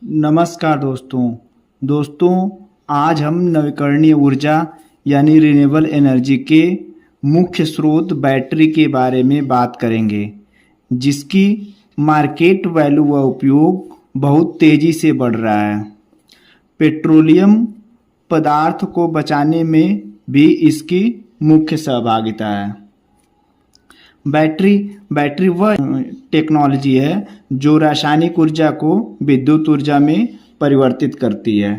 नमस्कार दोस्तों आज हम नवीकरणीय ऊर्जा यानी रिन्यूएबल एनर्जी के मुख्य स्रोत बैटरी के बारे में बात करेंगे, जिसकी मार्केट वैल्यू व उपयोग बहुत तेज़ी से बढ़ रहा है। पेट्रोलियम पदार्थ को बचाने में भी इसकी मुख्य सहभागिता है। बैटरी वह टेक्नोलॉजी है जो रासायनिक ऊर्जा को विद्युत ऊर्जा में परिवर्तित करती है।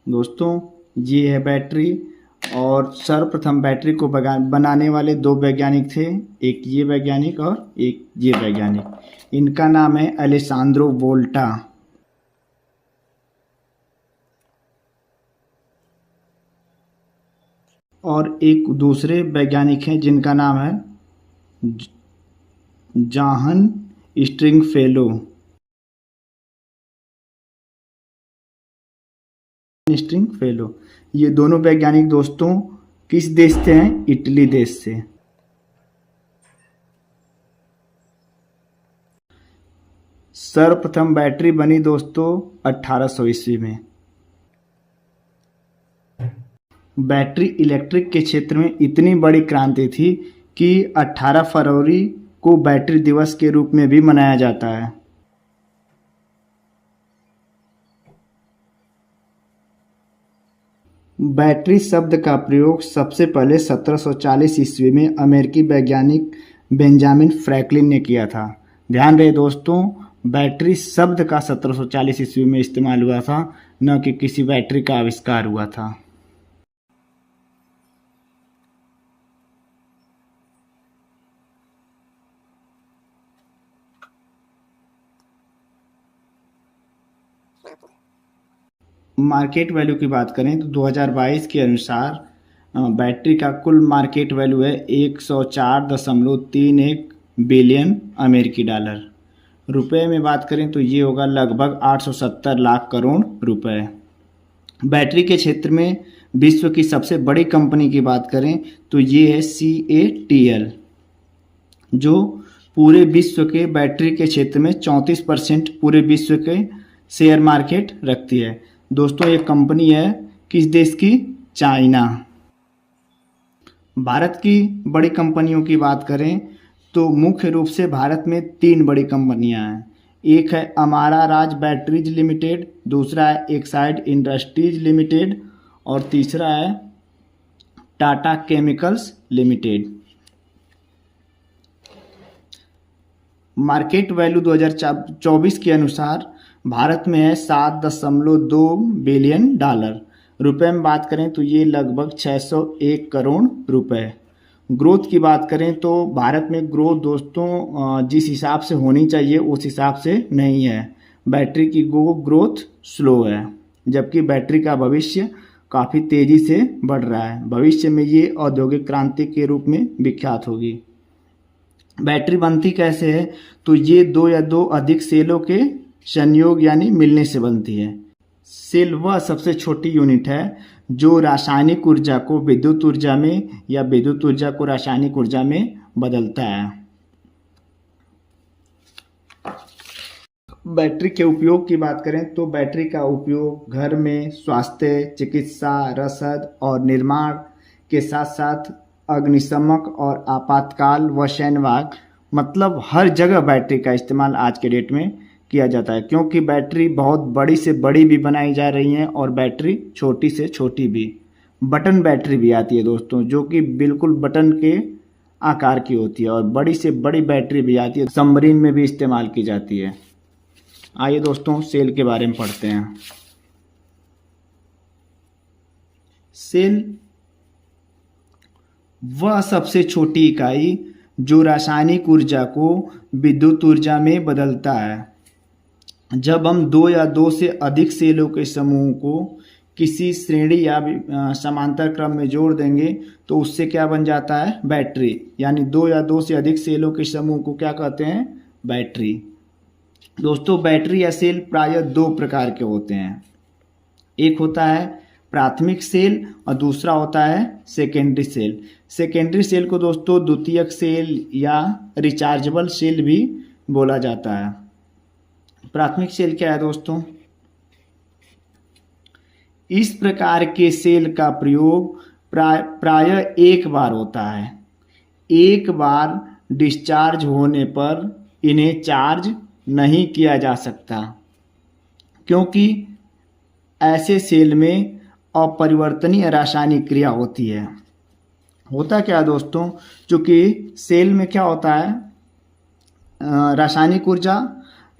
दोस्तों, ये है बैटरी और सर्वप्रथम बैटरी को बनाने वाले दो वैज्ञानिक थे, एक ये वैज्ञानिक और एक ये वैज्ञानिक। इनका नाम है अलेसांद्रो वोल्टा। और एक दूसरे वैज्ञानिक हैं जिनका नाम है जॉन स्ट्रिंगफेलो। ये दोनों वैज्ञानिक दोस्तों किस देश से हैं? इटली देश से। सर्वप्रथम बैटरी बनी दोस्तों 1800 ईस्वी में। बैटरी इलेक्ट्रिक के क्षेत्र में इतनी बड़ी क्रांति थी कि 18 फरवरी को बैटरी दिवस के रूप में भी मनाया जाता है। बैटरी शब्द का प्रयोग सबसे पहले 1740 ईस्वी में अमेरिकी वैज्ञानिक बेंजामिन फ्रैंकलिन ने किया था। ध्यान रहे दोस्तों, बैटरी शब्द का 1740 ईस्वी में इस्तेमाल हुआ था, न कि किसी बैटरी का आविष्कार हुआ था। मार्केट वैल्यू की बात करें तो 2022 के अनुसार बैटरी का कुल मार्केट वैल्यू है 104.31 बिलियन अमेरिकी डॉलर। रुपए में बात करें तो ये होगा लगभग 870 लाख करोड़ रुपए। बैटरी के क्षेत्र में विश्व की सबसे बड़ी कंपनी की बात करें तो ये है CATL, जो पूरे विश्व के बैटरी के क्षेत्र में 34% पूरे विश्व के शेयर मार्केट रखती है। दोस्तों, ये कंपनी है किस देश की? चाइना। भारत की बड़ी कंपनियों की बात करें तो मुख्य रूप से भारत में 3 बड़ी कंपनियां हैं। एक है अमारा राज बैटरीज लिमिटेड, दूसरा है एक्साइड इंडस्ट्रीज लिमिटेड और तीसरा है Tata chemicals limited. Market value 2024 के अनुसार भारत में है 7.2 बिलियन डॉलर। रुपए में बात करें तो ये लगभग 601 करोड़ रुपए। ग्रोथ की बात करें तो भारत में ग्रोथ दोस्तों जिस हिसाब से होनी चाहिए उस हिसाब से नहीं है। बैटरी की ग्रोथ स्लो है, जबकि बैटरी का भविष्य काफ़ी तेज़ी से बढ़ रहा है। भविष्य में ये औद्योगिक क्रांति के रूप में विख्यात होगी। बैटरी बनती कैसे है? तो ये 2 या 2 अधिक सेलों के संयोग यानी मिलने से बनती है। सेल वह सबसे छोटी यूनिट है जो रासायनिक ऊर्जा को विद्युत ऊर्जा में या विद्युत ऊर्जा को रासायनिक ऊर्जा में बदलता है। बैटरी के उपयोग की बात करें तो बैटरी का उपयोग घर में, स्वास्थ्य, चिकित्सा, रसद और निर्माण के साथ साथ अग्निशमक और आपातकाल व सैन्यवाहक, मतलब हर जगह बैटरी का इस्तेमाल आज के डेट में किया जाता है, क्योंकि बैटरी बहुत बड़ी से बड़ी भी बनाई जा रही हैं और बैटरी छोटी से छोटी भी। बटन बैटरी भी आती है दोस्तों, जो कि बिल्कुल बटन के आकार की होती है, और बड़ी से बड़ी बैटरी भी आती है, सबमरीन में भी इस्तेमाल की जाती है। आइए दोस्तों, सेल के बारे में पढ़ते हैं। सेल वह सबसे छोटी इकाई जो रासायनिक ऊर्जा को विद्युत ऊर्जा में बदलता है। जब हम 2 या 2 से अधिक सेलों के समूह को किसी श्रेणी या समांतर क्रम में जोड़ देंगे तो उससे क्या बन जाता है? बैटरी। यानी 2 या 2 से अधिक सेलों के समूह को क्या कहते हैं? बैटरी। दोस्तों, बैटरी या सेल प्रायः 2 प्रकार के होते हैं। एक होता है प्राथमिक सेल और दूसरा होता है सेकेंडरी सेल। सेकेंडरी सेल को दोस्तों द्वितीयक सेल या रिचार्जेबल सेल भी बोला जाता है। प्राथमिक सेल क्या है दोस्तों? इस प्रकार के सेल का प्रयोग प्रायः एक बार होता है। एक बार डिस्चार्ज होने पर इन्हें चार्ज नहीं किया जा सकता, क्योंकि ऐसे सेल में अपरिवर्तनीय रासायनिक क्रिया होती है। होता क्या है दोस्तों, चूँकि सेल में क्या होता है, रासायनिक ऊर्जा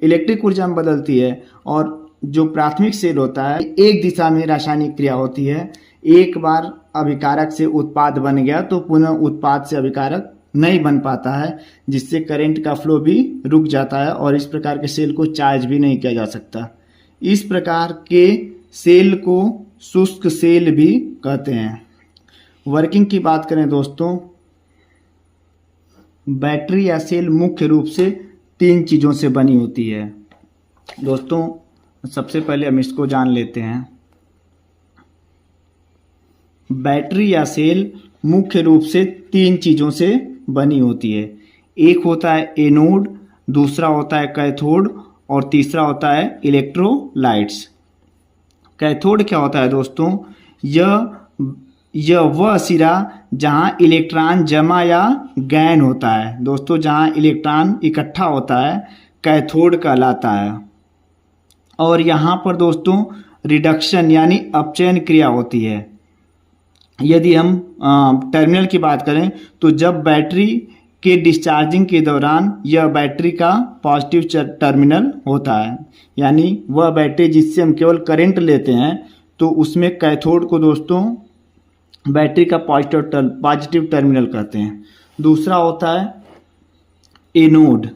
इलेक्ट्रिक ऊर्जा में बदलती है, और जो प्राथमिक सेल होता है एक दिशा में रासायनिक क्रिया होती है। एक बार अभिकारक से उत्पाद बन गया तो पुनः उत्पाद से अभिकारक नहीं बन पाता है, जिससे करंट का फ्लो भी रुक जाता है और इस प्रकार के सेल को चार्ज भी नहीं किया जा सकता। इस प्रकार के सेल को शुष्क सेल भी कहते हैं। वर्किंग की बात करें दोस्तों, बैटरी या सेल मुख्य रूप से 3 चीज़ों से बनी होती है। दोस्तों सबसे पहले हम इसको जान लेते हैं। बैटरी या सेल मुख्य रूप से 3 चीज़ों से बनी होती है। एक होता है एनोड, दूसरा होता है कैथोड और तीसरा होता है इलेक्ट्रोलाइट्स। कैथोड क्या होता है दोस्तों? यह वह सिरा जहां इलेक्ट्रॉन जमा या गैन होता है। दोस्तों जहां इलेक्ट्रॉन इकट्ठा होता है कैथोड कहलाता है। और यहाँ पर दोस्तों रिडक्शन यानी अपचयन क्रिया होती है। यदि हम टर्मिनल की बात करें तो जब बैटरी के डिस्चार्जिंग के दौरान यह बैटरी का पॉजिटिव टर्मिनल होता है, यानी वह बैटरी जिससे हम केवल करंट लेते हैं तो उसमें कैथोड को दोस्तों बैटरी का पॉजिटिव टर्मिनल कहते हैं। दूसरा होता है एनोड।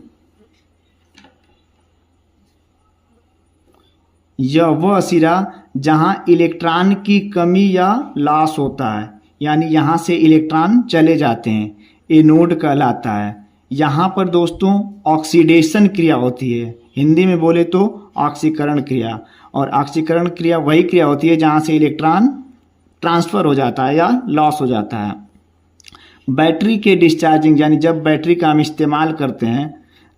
यह वह सिरा जहां इलेक्ट्रॉन की कमी या लॉस होता है, यानी यहाँ से इलेक्ट्रॉन चले जाते हैं, एनोड कहलाता है। यहाँ पर दोस्तों ऑक्सीडेशन क्रिया होती है, हिंदी में बोले तो ऑक्सीकरण क्रिया। और ऑक्सीकरण क्रिया वही क्रिया होती है जहाँ से इलेक्ट्रॉन ट्रांसफ़र हो जाता है या लॉस हो जाता है। बैटरी के डिस्चार्जिंग यानी जब बैटरी का हम इस्तेमाल करते हैं,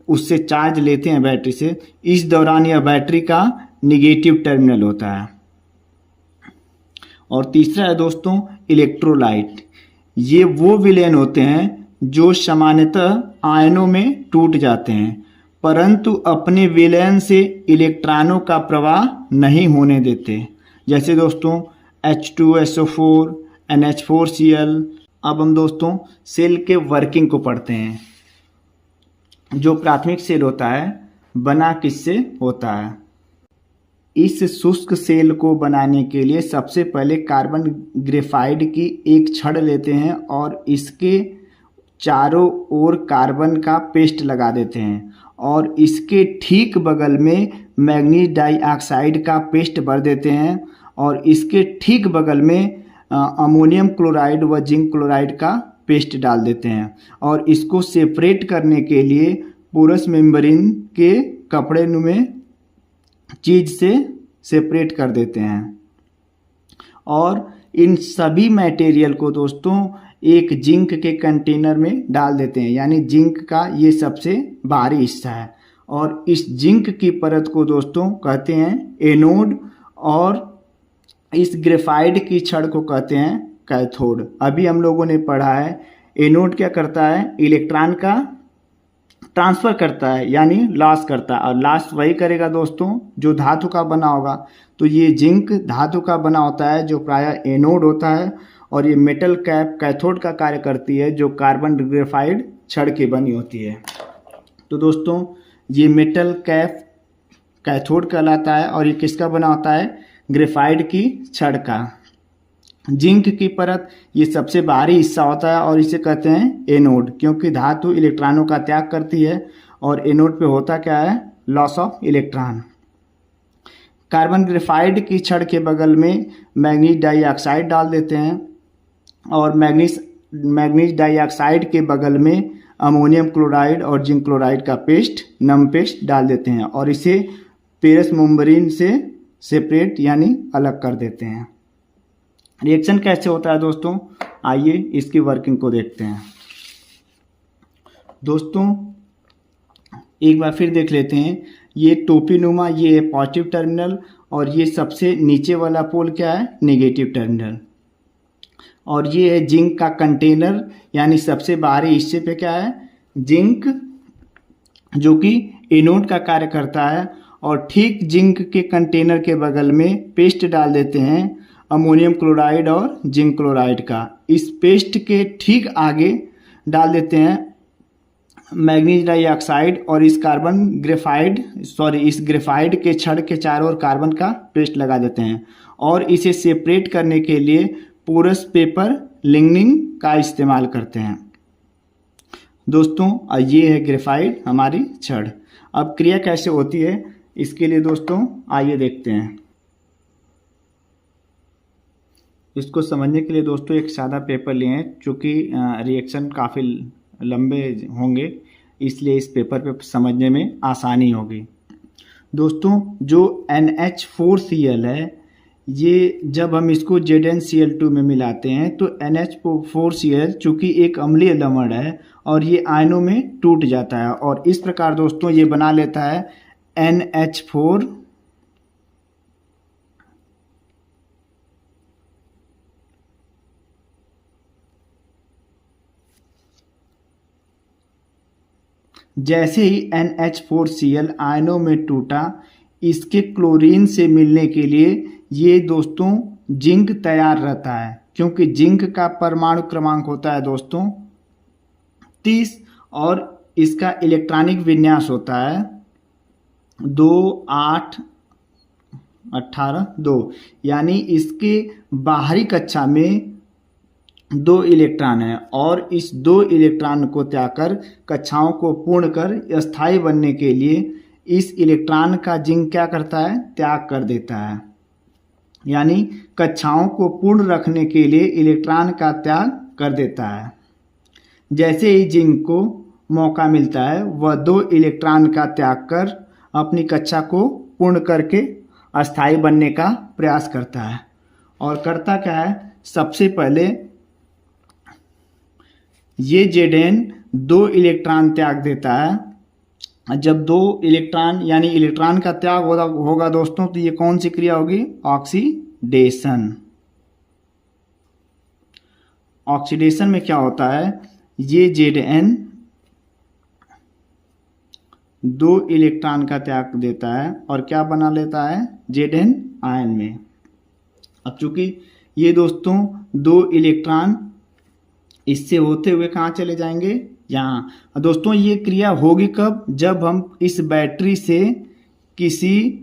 उससे चार्ज लेते हैं बैटरी से, इस दौरान यह बैटरी का निगेटिव टर्मिनल होता है। और तीसरा है दोस्तों इलेक्ट्रोलाइट। ये वो विलयन होते हैं जो सामान्यतः आयनों में टूट जाते हैं, परंतु अपने विलयन से इलेक्ट्रॉनों का प्रवाह नहीं होने देते। जैसे दोस्तों H2SO4, NH4Cl। अब हम दोस्तों सेल के वर्किंग को पढ़ते हैं। जो प्राथमिक सेल होता है बना किससे होता है? इस शुष्क सेल को बनाने के लिए सबसे पहले कार्बन ग्रेफाइड की एक छड़ लेते हैं और इसके चारों ओर कार्बन का पेस्ट लगा देते हैं, और इसके ठीक बगल में मैग्नीज डाइऑक्साइड का पेस्ट भर देते हैं, और इसके ठीक बगल में अमोनियम क्लोराइड व जिंक क्लोराइड का पेस्ट डाल देते हैं, और इसको सेपरेट करने के लिए पोरस मेम्ब्रेन के कपड़े में चीज से सेपरेट कर देते हैं। और इन सभी मटेरियल को दोस्तों एक जिंक के कंटेनर में डाल देते हैं, यानी जिंक का ये सबसे बाहरी हिस्सा है, और इस जिंक की परत को दोस्तों कहते हैं एनोड, और इस ग्रेफाइड की छड़ को कहते हैं कैथोड। अभी हम लोगों ने पढ़ा है एनोड क्या करता है, इलेक्ट्रॉन का ट्रांसफ़र करता है यानी लॉस करता है, और लॉस वही करेगा दोस्तों जो धातु का बना होगा। तो ये जिंक धातु का बना होता है जो प्रायः एनोड होता है, और ये मेटल कैप कैथोड का कार्य करती है जो कार्बन ग्रेफाइड छड़ की बनी होती है। तो दोस्तों ये मेटल कैप कैथोड कहलाता है, और ये किसका बना होता है? ग्रेफाइड की छड़ का। जिंक की परत ये सबसे बाहरी हिस्सा होता है, और इसे कहते हैं एनोड, क्योंकि धातु इलेक्ट्रॉनों का त्याग करती है, और एनोड पे होता क्या है? Loss of electron. Carbon graphite की छड़ के बगल में मैग्नीज डाइऑक्साइड डाल देते हैं, और मैग्नीज डाइऑक्साइड के बगल में अमोनियम क्लोराइड और जिंक क्लोराइड का पेस्ट नम पेस्ट डाल देते हैं, और इसे पेरस मेम्ब्रेन से सेपरेट यानी अलग कर देते हैं। रिएक्शन कैसे होता है दोस्तों? आइए इसकी वर्किंग को देखते हैं। दोस्तों एक बार फिर देख लेते हैं। ये टोपीनुमा, ये है पॉजिटिव टर्मिनल, और ये सबसे नीचे वाला पोल क्या है, नेगेटिव टर्मिनल। और ये है जिंक का कंटेनर, यानी सबसे बाहरी हिस्से पे क्या है, जिंक, जो कि एनोड का कार्य करता है। और ठीक जिंक के कंटेनर के बगल में पेस्ट डाल देते हैं अमोनियम क्लोराइड और जिंक क्लोराइड का। इस पेस्ट के ठीक आगे डाल देते हैं मैग्नीज डाइऑक्साइड, और इस ग्रेफाइड के छड़ के चारों ओर कार्बन का पेस्ट लगा देते हैं। और इसे सेपरेट करने के लिए पोरस पेपर लिग्निन का इस्तेमाल करते हैं। दोस्तों ये है ग्रेफाइड हमारी छड़। अब क्रिया कैसे होती है इसके लिए दोस्तों आइए देखते हैं। इसको समझने के लिए दोस्तों एक सादा पेपर लिए हैं, चूँकि रिएक्शन काफ़ी लंबे होंगे इसलिए इस पेपर पे समझने में आसानी होगी। दोस्तों जो NH4Cl है, ये जब हम इसको ZnCl2 में मिलाते हैं तो NH4Cl चूँकि एक अम्लीय लवण है और ये आयनों में टूट जाता है, और इस प्रकार दोस्तों ये बना लेता है NH4 जैसे ही NH4Cl आयनों में टूटा, इसके क्लोरीन से मिलने के लिए ये दोस्तों जिंक तैयार रहता है, क्योंकि जिंक का परमाणु क्रमांक होता है दोस्तों 30 और इसका इलेक्ट्रॉनिक विन्यास होता है 2 8 18 2, यानी इसके बाहरी कक्षा में 2 इलेक्ट्रॉन है, और इस 2 इलेक्ट्रॉन को त्याग कर कक्षाओं को पूर्ण कर स्थायी बनने के लिए इस इलेक्ट्रॉन का जिंक क्या करता है, त्याग कर देता है। यानी कक्षाओं को पूर्ण रखने के लिए इलेक्ट्रॉन का त्याग कर देता है। जैसे ही जिंक को मौका मिलता है वह 2 इलेक्ट्रॉन का त्याग कर अपनी कक्षा को पूर्ण करके अस्थायी बनने का प्रयास करता है। और करता क्या है, सबसे पहले ये Zn 2 इलेक्ट्रॉन त्याग देता है। जब 2 इलेक्ट्रॉन यानी इलेक्ट्रॉन का त्याग होगा दोस्तों, तो ये कौन सी क्रिया होगी, ऑक्सीडेशन। ऑक्सीडेशन में क्या होता है, ये Zn 2 इलेक्ट्रॉन का त्याग देता है और क्या बना लेता है, Zn आयन में। अब चूंकि ये दोस्तों 2 इलेक्ट्रॉन इससे होते हुए कहाँ चले जाएंगे, यहाँ। दोस्तों ये क्रिया होगी कब, जब हम इस बैटरी से किसी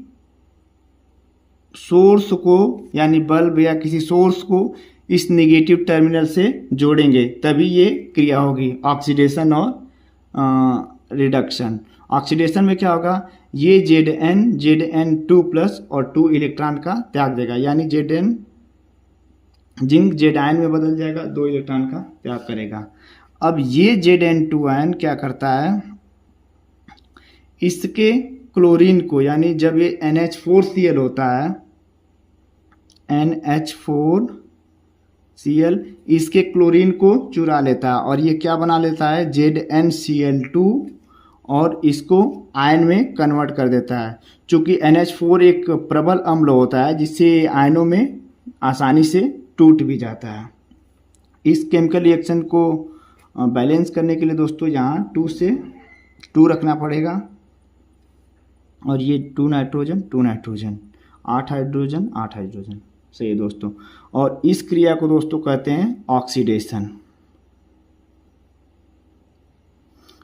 सोर्स को यानी बल्ब या किसी सोर्स को इस नेगेटिव टर्मिनल से जोड़ेंगे, तभी ये क्रिया होगी ऑक्सीडेशन और रिडक्शन। ऑक्सीडेशन में क्या होगा, ये Zn2+ और 2 इलेक्ट्रॉन का त्याग देगा, यानी Zn जिंक Z आयन में बदल जाएगा, 2 इलेक्ट्रॉन का त्याग करेगा। अब ये Zn2 आयन क्या करता है, इसके क्लोरीन को, यानी जब ये NH4Cl होता है, NH4Cl इसके क्लोरीन को चुरा लेता है और ये क्या बना लेता है, ZnCl2, और इसको आयन में कन्वर्ट कर देता है। चूँकि NH4 एक प्रबल अम्ल होता है जिससे आयनों में आसानी से टूट भी जाता है। इस केमिकल रिएक्शन को बैलेंस करने के लिए दोस्तों यहाँ 2 से 2 रखना पड़ेगा, और ये 2 नाइट्रोजन 2 नाइट्रोजन 8 हाइड्रोजन 8 हाइड्रोजन, सही है दोस्तों। और इस क्रिया को दोस्तों कहते हैं ऑक्सीडेशन।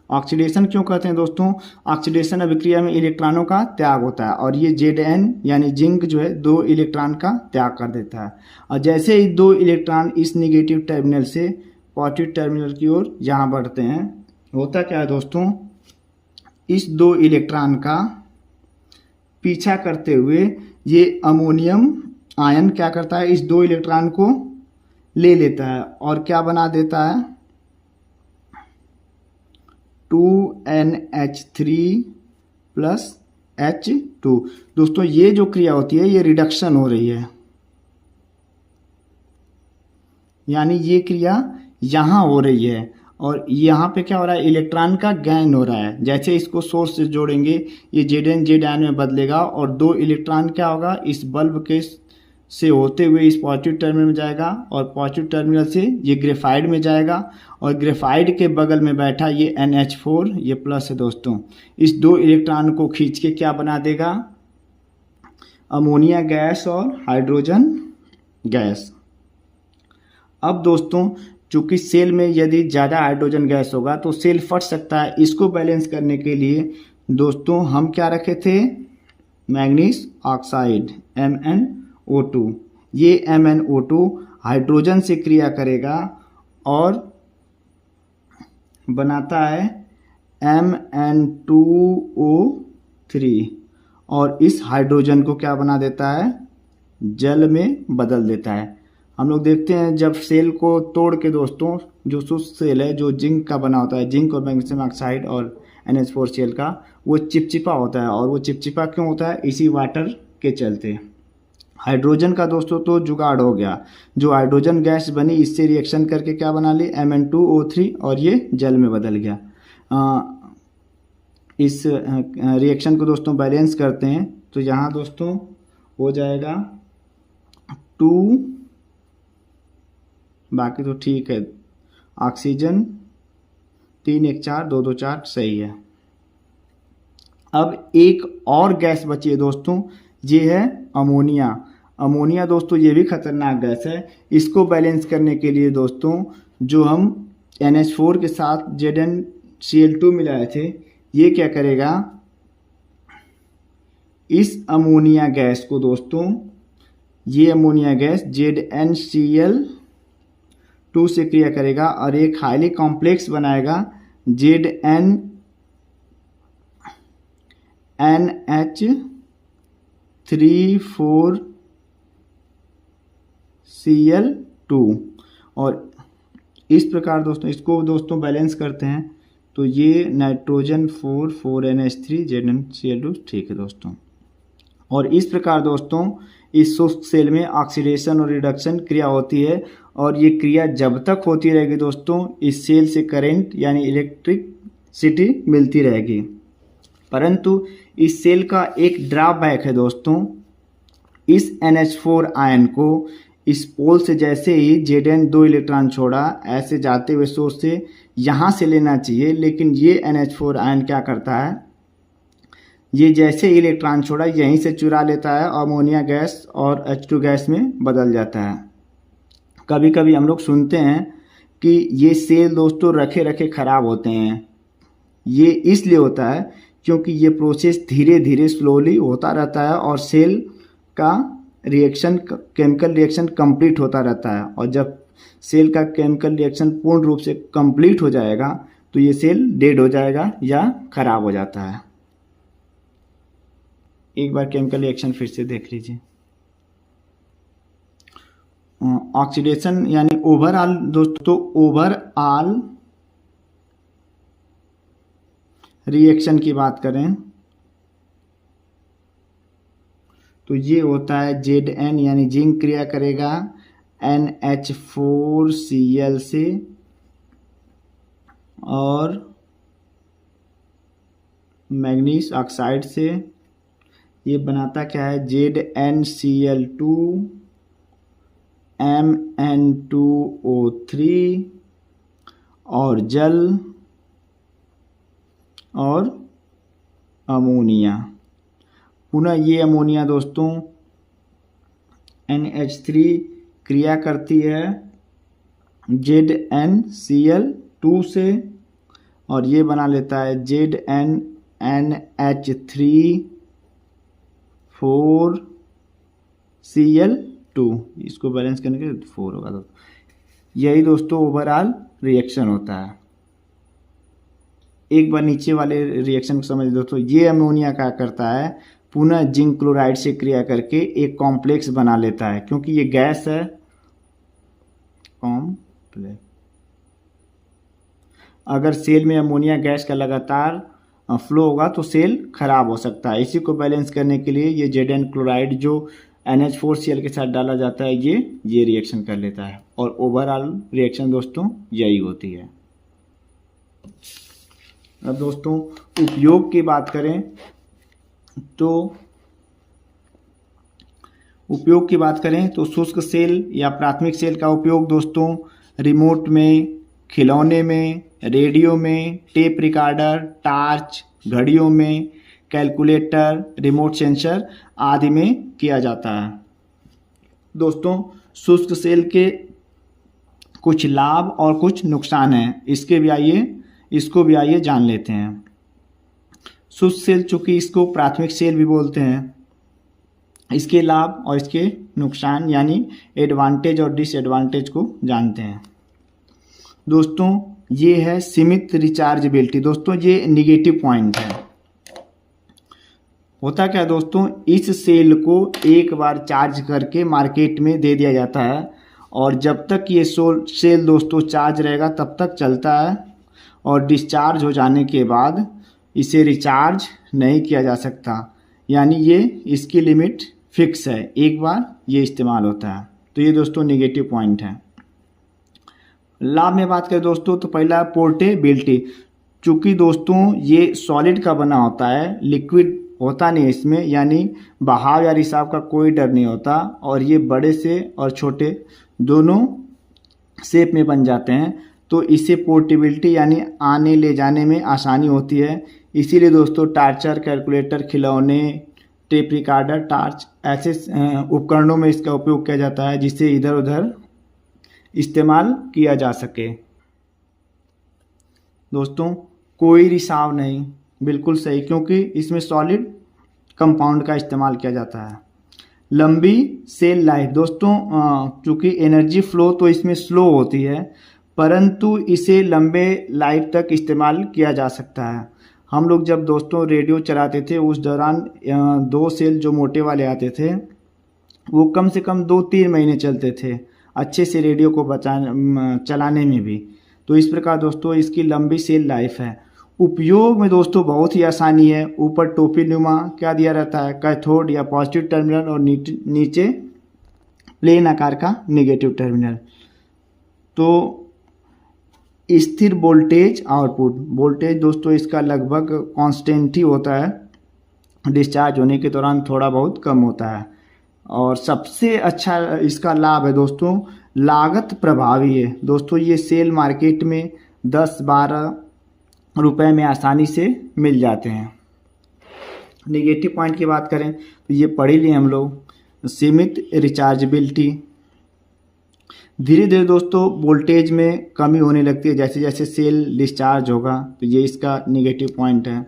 ऑक्सीडेशन क्यों कहते हैं दोस्तों, ऑक्सीडेशन अभिक्रिया में इलेक्ट्रॉनों का त्याग होता है, और ये Zn यानी जिंक जो है 2 इलेक्ट्रॉन का त्याग कर देता है। और जैसे ही 2 इलेक्ट्रॉन इस नेगेटिव टर्मिनल से पॉजिटिव टर्मिनल की ओर यहाँ बढ़ते हैं, होता क्या है दोस्तों, इस 2 इलेक्ट्रॉन का पीछा करते हुए ये अमोनियम आयन क्या करता है, इस 2 इलेक्ट्रॉन को ले लेता है और क्या बना देता है, 2NH3+H2। दोस्तों ये जो क्रिया होती है ये रिडक्शन हो रही है, यानी ये क्रिया यहाँ हो रही है, और यहाँ पे क्या हो रहा है, इलेक्ट्रॉन का गेन हो रहा है। जैसे इसको सोर्स से जोड़ेंगे ये Zn Z आयन में बदलेगा और 2 इलेक्ट्रॉन क्या होगा, इस बल्ब के से होते हुए इस पॉजिटिव टर्मिनल में जाएगा और पॉजिटिव टर्मिनल से ये ग्रेफाइट में जाएगा और ग्रेफाइट के बगल में बैठा ये NH4 ये प्लस है दोस्तों, इस 2 इलेक्ट्रॉन को खींच के क्या बना देगा, अमोनिया गैस और हाइड्रोजन गैस। अब दोस्तों चूंकि सेल में यदि ज़्यादा हाइड्रोजन गैस होगा तो सेल फट सकता है। इसको बैलेंस करने के लिए दोस्तों हम क्या रखे थे, मैग्नीज ऑक्साइड MnO2। ये MnO2 हाइड्रोजन से क्रिया करेगा और बनाता है Mn2O3 और इस हाइड्रोजन को क्या बना देता है, जल में बदल देता है। हम लोग देखते हैं जब सेल को तोड़ के दोस्तों, जो शुद्ध सेल है जो जिंक का बना होता है, जिंक और मैग्नीशियम ऑक्साइड और NH4Cl का, वो चिपचिपा होता है। और वो चिपचिपा क्यों होता है, इसी वाटर के चलते। हाइड्रोजन का दोस्तों तो जुगाड़ हो गया, जो हाइड्रोजन गैस बनी इससे रिएक्शन करके क्या बना ली, Mn2O3 और ये जल में बदल गया। इस रिएक्शन को दोस्तों बैलेंस करते हैं तो यहाँ दोस्तों हो जाएगा 2, बाकी तो ठीक है, ऑक्सीजन 3 1 4 2 2 4 सही है। अब एक और गैस बची है दोस्तों, ये है अमोनिया। अमोनिया दोस्तों ये भी खतरनाक गैस है। इसको बैलेंस करने के लिए दोस्तों जो हम NH4 के साथ ZnCl2 मिलाए थे, ये क्या करेगा, इस अमोनिया गैस को दोस्तों, ये अमोनिया गैस ZnCl2 से क्रिया करेगा और एक हाईली कॉम्प्लेक्स बनाएगा ZnNH3,4Cl2 और इस प्रकार दोस्तों इसको दोस्तों बैलेंस करते हैं तो ये नाइट्रोजन 4 ZnCl2 ठीक है दोस्तों। और इस प्रकार दोस्तों इस शुष्क सेल में ऑक्सीडेशन और रिडक्शन क्रिया होती है और ये क्रिया जब तक होती रहेगी दोस्तों इस सेल से करंट यानी इलेक्ट्रिसिटी मिलती रहेगी। परंतु इस सेल का एक ड्रॉबैक है दोस्तों, इस NH4 आयन को इस पोल से जैसे ही Zn 2 इलेक्ट्रॉन छोड़ा, ऐसे जाते हुए सोर्स से यहाँ से लेना चाहिए, लेकिन ये NH4 आयन क्या करता है, ये जैसे ही इलेक्ट्रॉन छोड़ा यहीं से चुरा लेता है, अमोनिया गैस और H2 गैस में बदल जाता है। कभी कभी हम लोग सुनते हैं कि ये सेल दोस्तों रखे रखे ख़राब होते हैं। ये इसलिए होता है क्योंकि ये प्रोसेस धीरे धीरे स्लोली होता रहता है और सेल का रिएक्शन, केमिकल रिएक्शन कंप्लीट होता रहता है। और जब सेल का केमिकल रिएक्शन पूर्ण रूप से कंप्लीट हो जाएगा तो ये सेल डेड हो जाएगा या ख़राब हो जाता है। एक बार केमिकल रिएक्शन फिर से देख लीजिए। ऑक्सीडेशन यानी ओवरऑल दोस्तों, ओवरऑल रिएक्शन की बात करें तो ये होता है Zn यानी जिंक क्रिया करेगा NH4Cl से और मैग्नीज ऑक्साइड से, ये बनाता क्या है ZnCl2 Mn2O3 और जल और अमोनिया। पुनः ये अमोनिया दोस्तों NH3 क्रिया करती है ZnCl2 से और ये बना लेता है ZnNH3,4Cl2। इसको बैलेंस करने के 4 होगा दोस्तों। यही दोस्तों ओवरऑल रिएक्शन होता है। एक बार नीचे वाले रिएक्शन को समझ दोस्तों, ये अमोनिया क्या करता है, पुनः जिंक क्लोराइड से क्रिया करके एक कॉम्प्लेक्स बना लेता है, क्योंकि ये गैस है कॉम्प्लेक्स। अगर सेल में अमोनिया गैस का लगातार फ्लो होगा तो सेल खराब हो सकता है। इसी को बैलेंस करने के लिए ये Zn क्लोराइड जो NH4Cl के साथ डाला जाता है ये रिएक्शन कर लेता है और ओवरऑल रिएक्शन दोस्तों यही होती है। अब दोस्तों उपयोग की बात करें तो शुष्क सेल या प्राथमिक सेल का उपयोग दोस्तों रिमोट में, खिलौने में, रेडियो में, टेप रिकॉर्डर, टार्च, घड़ियों में, कैलकुलेटर, रिमोट सेंसर आदि में किया जाता है। दोस्तों शुष्क सेल के कुछ लाभ और कुछ नुकसान हैं, इसको भी आइए जान लेते हैं। शुष्क सेल, चूंकि इसको प्राथमिक सेल भी बोलते हैं, इसके लाभ और इसके नुकसान यानी एडवांटेज और डिसएडवांटेज को जानते हैं। दोस्तों ये है सीमित रिचार्जेबिलिटी। दोस्तों ये निगेटिव पॉइंट है। होता क्या दोस्तों, इस सेल को एक बार चार्ज करके मार्केट में दे दिया जाता है और जब तक ये सेल दोस्तों चार्ज रहेगा तब तक चलता है और डिस्चार्ज हो जाने के बाद इसे रिचार्ज नहीं किया जा सकता, यानी ये इसकी लिमिट फिक्स है, एक बार ये इस्तेमाल होता है। तो ये दोस्तों नेगेटिव पॉइंट है। लाभ में बात करें दोस्तों तो पहला पोर्टेबिलिटी। चूँकि दोस्तों ये सॉलिड का बना होता है, लिक्विड होता नहीं इसमें, यानी बहाव या रिसाव का कोई डर नहीं होता और ये बड़े से और छोटे दोनों शेप में बन जाते हैं, तो इससे पोर्टेबिलिटी यानी आने ले जाने में आसानी होती है। इसीलिए दोस्तों टार्चर, कैलकुलेटर, खिलौने, टेप रिकॉर्डर, टार्च ऐसे उपकरणों में इसका उपयोग किया जाता है जिससे इधर उधर इस्तेमाल किया जा सके। दोस्तों कोई रिसाव नहीं, बिल्कुल सही, क्योंकि इसमें सॉलिड कंपाउंड का इस्तेमाल किया जाता है। लंबी सेल लाइफ। दोस्तों चूँकि एनर्जी फ्लो तो इसमें स्लो होती है, परंतु इसे लंबे लाइफ तक इस्तेमाल किया जा सकता है। हम लोग जब दोस्तों रेडियो चलाते थे उस दौरान 2 सेल जो मोटे वाले आते थे वो कम से कम 2-3 महीने चलते थे अच्छे से रेडियो को चलाने में भी। तो इस प्रकार दोस्तों इसकी लंबी सेल लाइफ है। उपयोग में दोस्तों बहुत ही आसानी है। ऊपर टोपी नुमा क्या दिया रहता है, कैथोड या पॉजिटिव टर्मिनल, और नीचे प्लेन आकार का नेगेटिव टर्मिनल। तो स्थिर वोल्टेज आउटपुट। वोल्टेज दोस्तों इसका लगभग कांस्टेंट ही होता है, डिस्चार्ज होने के दौरान थोड़ा बहुत कम होता है। और सबसे अच्छा इसका लाभ है दोस्तों लागत प्रभावी है। दोस्तों ये सेल मार्केट में 10-12 रुपए में आसानी से मिल जाते हैं। नेगेटिव पॉइंट की बात करें तो ये पढ़ ही लिए हम लोग। सीमित रिचार्जेबिलिटी। धीरे धीरे दोस्तों वोल्टेज में कमी होने लगती है जैसे जैसे सेल डिस्चार्ज होगा, तो ये इसका नेगेटिव पॉइंट है।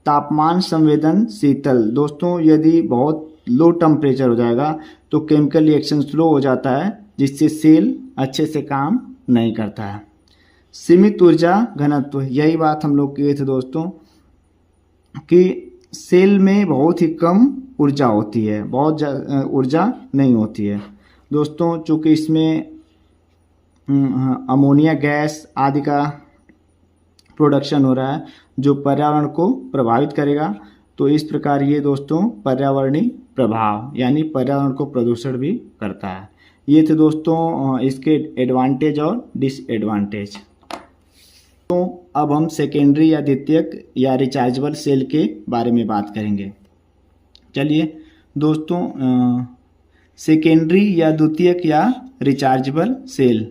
तापमान संवेदन शीतल। दोस्तों यदि बहुत लो टेम्परेचर हो जाएगा तो केमिकल रिएक्शन स्लो हो जाता है जिससे सेल अच्छे से काम नहीं करता है। सीमित ऊर्जा घनत्व। यही बात हम लोग किए थे दोस्तों कि सेल में बहुत ही कम ऊर्जा होती है, बहुत ऊर्जा नहीं होती है। दोस्तों चूँकि इसमें अमोनिया गैस आदि का प्रोडक्शन हो रहा है जो पर्यावरण को प्रभावित करेगा, तो इस प्रकार ये दोस्तों पर्यावरणीय प्रभाव यानी पर्यावरण को प्रदूषण भी करता है। ये थे दोस्तों इसके एडवांटेज और डिसएडवांटेज। तो अब हम सेकेंडरी या द्वितीयक या रिचार्जेबल सेल के बारे में बात करेंगे। चलिए दोस्तों सेकेंडरी या द्वितीयक या रिचार्जेबल सेल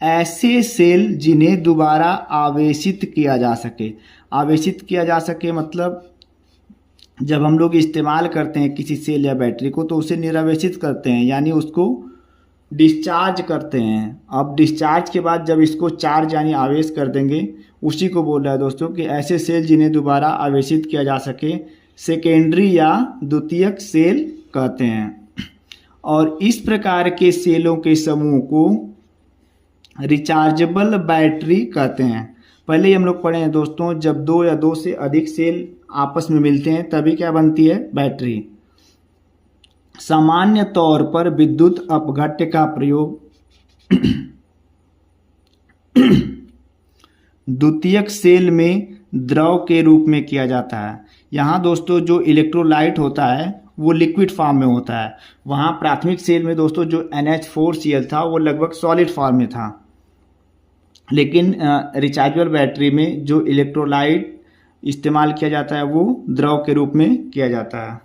ऐसे सेल जिन्हें दोबारा आवेशित किया जा सके। आवेशित किया जा सके मतलब जब हम लोग इस्तेमाल करते हैं किसी सेल या बैटरी को तो उसे निरावेशित करते हैं यानी उसको डिस्चार्ज करते हैं। अब डिस्चार्ज के बाद जब इसको चार्ज यानी आवेश कर देंगे, उसी को बोल रहा है दोस्तों कि ऐसे सेल जिन्हें दोबारा आवेशित किया जा सके सेकेंडरी या द्वितीयक सेल कहते हैं। और इस प्रकार के सेलों के समूह को रिचार्जेबल बैटरी कहते हैं। पहले ही हम लोग पढ़े हैं दोस्तों, जब 2 या 2 से अधिक सेल आपस में मिलते हैं तभी क्या बनती है, बैटरी। सामान्य तौर पर विद्युत अपघट्य का प्रयोग द्वितीयक सेल में द्रव के रूप में किया जाता है। यहाँ दोस्तों जो इलेक्ट्रोलाइट होता है वो लिक्विड फॉर्म में होता है। वहाँ प्राथमिक सेल में दोस्तों जो NH4Cl था वो लगभग सॉलिड फॉर्म में था। लेकिन रिचार्जेबल बैटरी में जो इलेक्ट्रोलाइट इस्तेमाल किया जाता है वो द्रव के रूप में किया जाता है।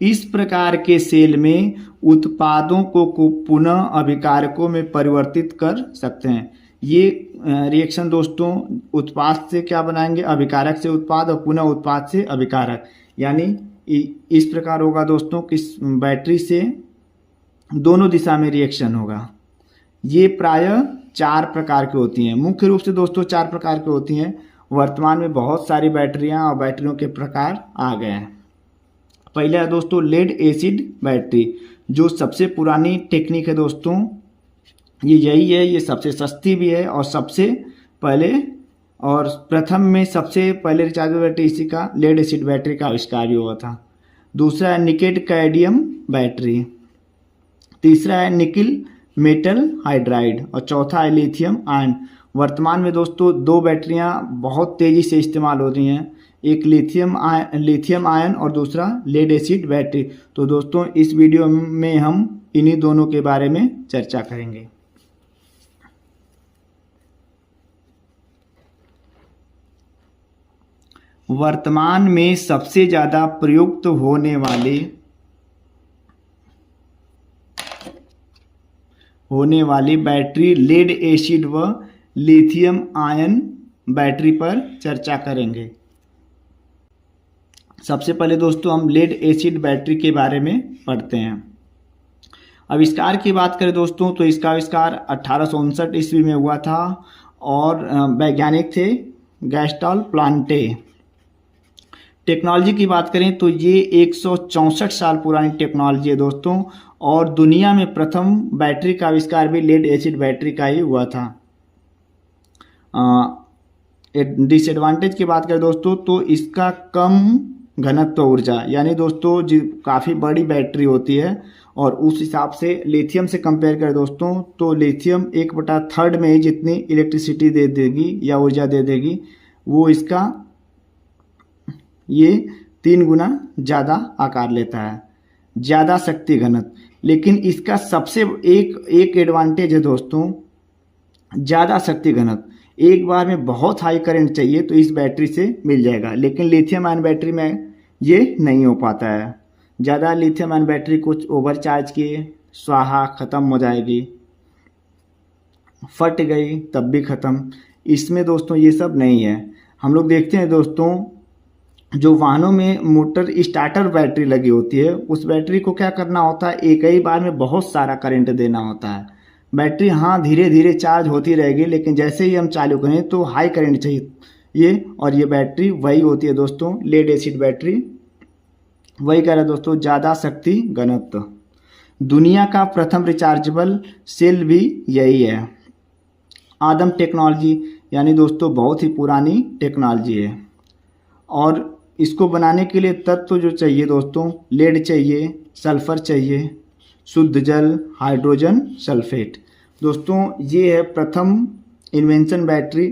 इस प्रकार के सेल में उत्पादों को पुनः अभिकारकों में परिवर्तित कर सकते हैं। ये रिएक्शन दोस्तों उत्पाद से क्या बनाएंगे, अभिकारक से उत्पाद और पुनः उत्पाद से अभिकारक, यानी इस प्रकार होगा दोस्तों कि बैटरी से दोनों दिशा में रिएक्शन होगा। ये प्रायः 4 प्रकार की होती हैं, मुख्य रूप से दोस्तों 4 प्रकार की होती हैं। वर्तमान में बहुत सारी बैटरियां और बैटरियों के प्रकार आ गए हैं। पहला है दोस्तों लेड एसिड बैटरी, जो सबसे पुरानी टेक्निक है दोस्तों, ये यही है, ये सबसे सस्ती भी है और सबसे पहले और प्रथम में सबसे पहले रिचार्जेबल बैटरी इसी का लेड एसिड बैटरी का आविष्कार भी हुआ था। दूसरा है निकेल कैडमियम बैटरी, तीसरा है निकिल मेटल हाइड्राइड और चौथा है लिथियम आयन। वर्तमान में दोस्तों 2 बैटरियां बहुत तेजी से इस्तेमाल हो रही हैं, एक लिथियम आयन और दूसरा लेड एसिड बैटरी। तो दोस्तों इस वीडियो में हम इन्हीं दोनों के बारे में चर्चा करेंगे। वर्तमान में सबसे ज़्यादा प्रयुक्त होने वाली बैटरी लेड एसिड व लिथियम आयन बैटरी पर चर्चा करेंगे। सबसे पहले दोस्तों हम लेड एसिड बैटरी के बारे में पढ़ते हैं। आविष्कार की बात करें दोस्तों तो इसका आविष्कार 1859 ईस्वी में हुआ था और वैज्ञानिक थे गैस्टॉल प्लांटे। टेक्नोलॉजी की बात करें तो ये 164 साल पुरानी टेक्नोलॉजी है दोस्तों, और दुनिया में प्रथम बैटरी का आविष्कार भी लेड एसिड बैटरी का ही हुआ था। डिसएडवांटेज की बात करें दोस्तों तो इसका कम घनत्व ऊर्जा, यानी दोस्तों काफ़ी बड़ी बैटरी होती है और उस हिसाब से लिथियम से कंपेयर करें दोस्तों तो लिथियम 1/3 में ही जितनी इलेक्ट्रिसिटी दे देगी या ऊर्जा दे देगी, वो इसका ये 3 गुना ज़्यादा आकार लेता है, ज़्यादा शक्ति घनत्व। लेकिन इसका सबसे एक एडवांटेज है दोस्तों, ज़्यादा शक्ति घनत्व। एक बार में बहुत हाई करंट चाहिए तो इस बैटरी से मिल जाएगा, लेकिन लिथियम आयन बैटरी में ये नहीं हो पाता है। ज़्यादा लिथियम आयन बैटरी कुछ ओवरचार्ज किए स्वाहा ख़त्म हो जाएगी, फट गई तब भी ख़त्म। इसमें दोस्तों ये सब नहीं है। हम लोग देखते हैं दोस्तों जो वाहनों में मोटर स्टार्टर बैटरी लगी होती है, उस बैटरी को क्या करना होता है, एक ही बार में बहुत सारा करंट देना होता है। बैटरी हाँ धीरे धीरे चार्ज होती रहेगी, लेकिन जैसे ही हम चालू करें तो हाई करंट चाहिए ये, और ये बैटरी वही होती है दोस्तों लेड एसिड बैटरी। वही कह रहा है दोस्तों ज़्यादा शक्ति घनत्व। दुनिया का प्रथम रिचार्जेबल सेल भी यही है। आदम टेक्नोलॉजी, यानी दोस्तों बहुत ही पुरानी टेक्नोलॉजी है, और इसको बनाने के लिए तत्व जो चाहिए दोस्तों, लेड चाहिए, सल्फर चाहिए, शुद्ध जल, हाइड्रोजन सल्फेट। दोस्तों ये है प्रथम इन्वेंशन बैटरी।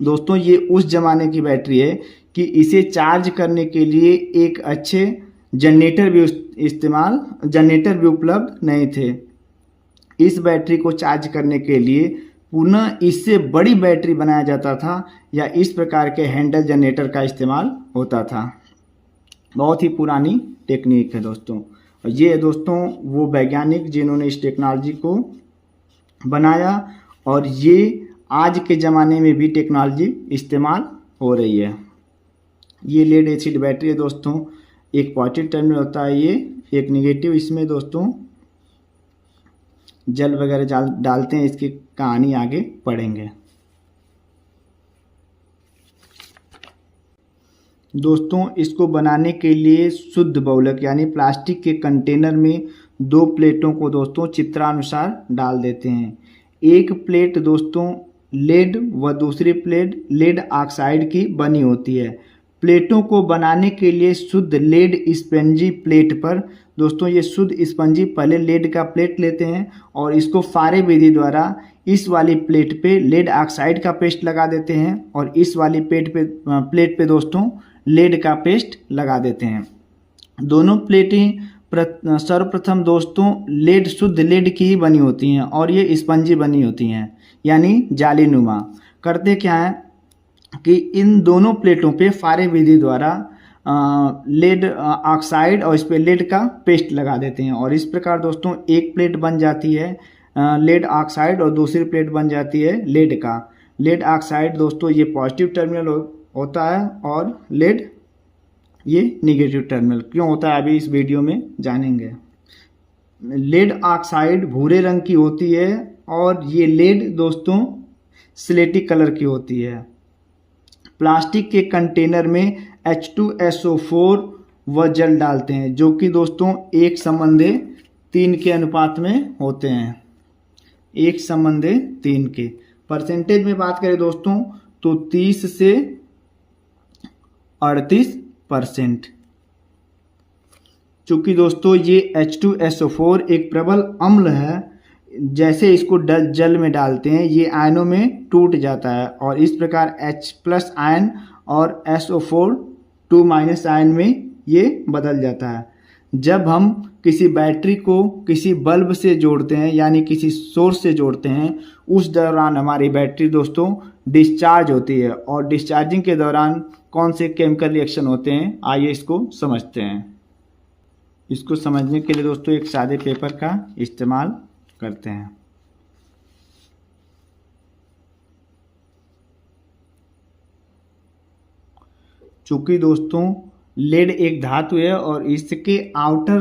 दोस्तों ये उस ज़माने की बैटरी है कि इसे चार्ज करने के लिए एक अच्छे जनरेटर भी उपलब्ध नहीं थे। इस बैटरी को चार्ज करने के लिए पुनः इससे बड़ी बैटरी बनाया जाता था या इस प्रकार के हैंडल जनरेटर का इस्तेमाल होता था। बहुत ही पुरानी टेक्निक है दोस्तों। और ये है दोस्तों वो वैज्ञानिक जिन्होंने इस टेक्नोलॉजी को बनाया, और ये आज के ज़माने में भी टेक्नोलॉजी इस्तेमाल हो रही है। ये लेड एसिड बैटरी है दोस्तों, एक पॉजिटिव टर्मिनल होता है ये, एक निगेटिव। इसमें दोस्तों जल वगैरह डालते हैं, इसकी कहानी आगे पढ़ेंगे। दोस्तों इसको बनाने के लिए शुद्ध बहुलक यानी प्लास्टिक के कंटेनर में 2 प्लेटों को दोस्तों चित्रानुसार डाल देते हैं। एक प्लेट दोस्तों लेड व दूसरी प्लेट लेड ऑक्साइड की बनी होती है। प्लेटों को बनाने के लिए शुद्ध लेड स्पंजी प्लेट पर दोस्तों ये शुद्ध स्पंजी पहले लेड का प्लेट लेते हैं और इसको फारे विधि द्वारा इस वाली प्लेट पे लेड ऑक्साइड का पेस्ट लगा देते हैं और इस वाली प्लेट पे दोस्तों लेड का पेस्ट लगा देते हैं। दोनों प्लेटें सर्वप्रथम दोस्तों लेड शुद्ध लेड की ही बनी होती हैं और ये स्पंजी बनी होती हैं यानी जालीनुमा। करते क्या है कि इन दोनों प्लेटों पे फारे विधि द्वारा लेड ऑक्साइड और इस पे लेड का पेस्ट लगा देते हैं और इस प्रकार दोस्तों एक प्लेट बन जाती है लेड ऑक्साइड और दूसरी प्लेट बन जाती है लेड का। लेड ऑक्साइड दोस्तों ये पॉजिटिव टर्मिनल होता है और लेड ये निगेटिव टर्मिनल क्यों होता है अभी इस वीडियो में जानेंगे। लेड ऑक्साइड भूरे रंग की होती है और ये लेड दोस्तों स्लेटी कलर की होती है। प्लास्टिक के कंटेनर में H2SO4 व जल डालते हैं जो कि दोस्तों 1:3 के अनुपात में होते हैं। 1:3 के परसेंटेज में बात करें दोस्तों तो 30 से 38%। चूंकि दोस्तों ये H2SO4 एक प्रबल अम्ल है, जैसे इसको जल में डालते हैं ये आयनों में टूट जाता है और इस प्रकार H+ आयन और SO4 2- आयन में ये बदल जाता है। जब हम किसी बैटरी को किसी बल्ब से जोड़ते हैं यानी किसी सोर्स से जोड़ते हैं उस दौरान हमारी बैटरी दोस्तों डिस्चार्ज होती है और डिस्चार्जिंग के दौरान कौन से केमिकल रिएक्शन होते हैं आइए इसको समझते हैं। इसको समझने के लिए दोस्तों एक सादे पेपर का इस्तेमाल करते हैं। चूंकि दोस्तों लेड एक धातु है और इसके आउटर